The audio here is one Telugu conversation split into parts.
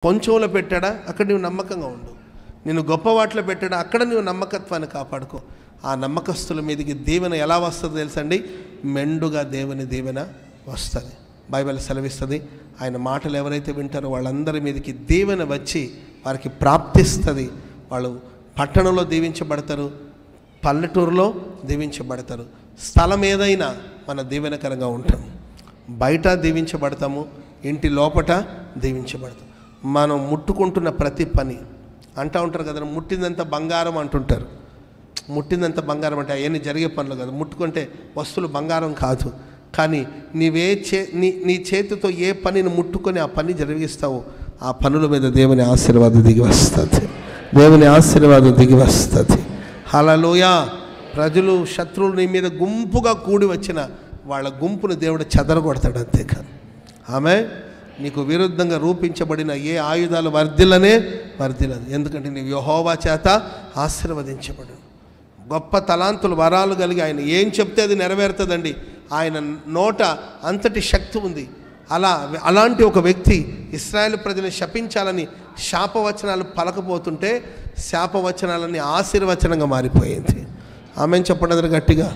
కొంచెంలో పెట్టాడా అక్కడ నువ్వు నమ్మకంగా ఉండు. నేను గొప్ప వాటిలో పెట్టాడా అక్కడ నువ్వు నమ్మకత్వాన్ని కాపాడుకో. ఆ నమ్మకస్తుల మీదకి దీవెన ఎలా వస్తుందో తెలుసండి, మెండుగా దేవుని దీవెన వస్తుంది. బైబిల్ సెలవిస్తుంది, ఆయన మాటలు ఎవరైతే వింటారో వాళ్ళందరి మీదకి దీవెన వచ్చి వారికి ప్రాప్తిస్తుంది. వాళ్ళు పట్టణంలో దీవించబడతారు, పల్లెటూరులో దీవించబడతారు. స్థలం ఏదైనా మన దీవెనకరంగా ఉంటాం. బయట దీవించబడతాము, ఇంటి లోపట దీవించబడతాం. మనం ముట్టుకుంటున్న ప్రతి పని అంటూ ఉంటారు కదా, ముట్టిందంత బంగారం అంటుంటారు. ముట్టిందంత బంగారం అంటే అవన్నీ జరిగే పనులు కదా. ముట్టుకుంటే వస్తువులు బంగారం కాదు, కానీ నీ చేతితో ఏ పనిని ముట్టుకొని ఆ పని జరిగిస్తావో ఆ పనుల మీద దేవుని ఆశీర్వాదం దిగి వస్తుంది. దేవుని ఆశీర్వాదం దిగి వస్తుంది. హల్లెలూయా. ప్రజలు శత్రువులు నీ మీద గుంపుగా కూడి వచ్చిన వాళ్ళ గుంపును దేవుడు చెదరగొడతాడు, అంతేకాదు. ఆమె నీకు విరుద్ధంగా రూపించబడిన ఏ ఆయుధాలు వర్ధిల్లదు. ఎందుకంటే నీవు యెహోవా చేత ఆశీర్వదించబడు. గొప్ప తలాంతులు వరాలు కలిగి ఆయన ఏం చెప్తే అది నెరవేరుతుందండి. ఆయన నోట అంతటి శక్తి ఉంది. అలాంటి ఒక వ్యక్తి ఇశ్రాయేలు ప్రజలను శపించాలని శాపవచనాలు పలకపోతుంటే శాపవచనాలన్నీ ఆశీర్వచనంగా మారిపోయింది. ఆమెను చెప్పండి గట్టిగా.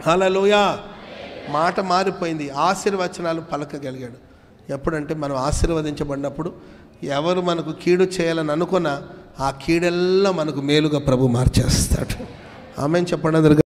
హల్లెలూయా. మాట మారిపోయింది, ఆశీర్వచనాలు పలకగలిగాడు. ఎప్పుడంటే మనం ఆశీర్వదించబడినప్పుడు ఎవరు మనకు కీడు చేయాలని అనుకున్నా ఆ కీడెల్లా మనకు మేలుగా ప్రభు మార్చేస్తాడు. ఆమెను చెప్పండి.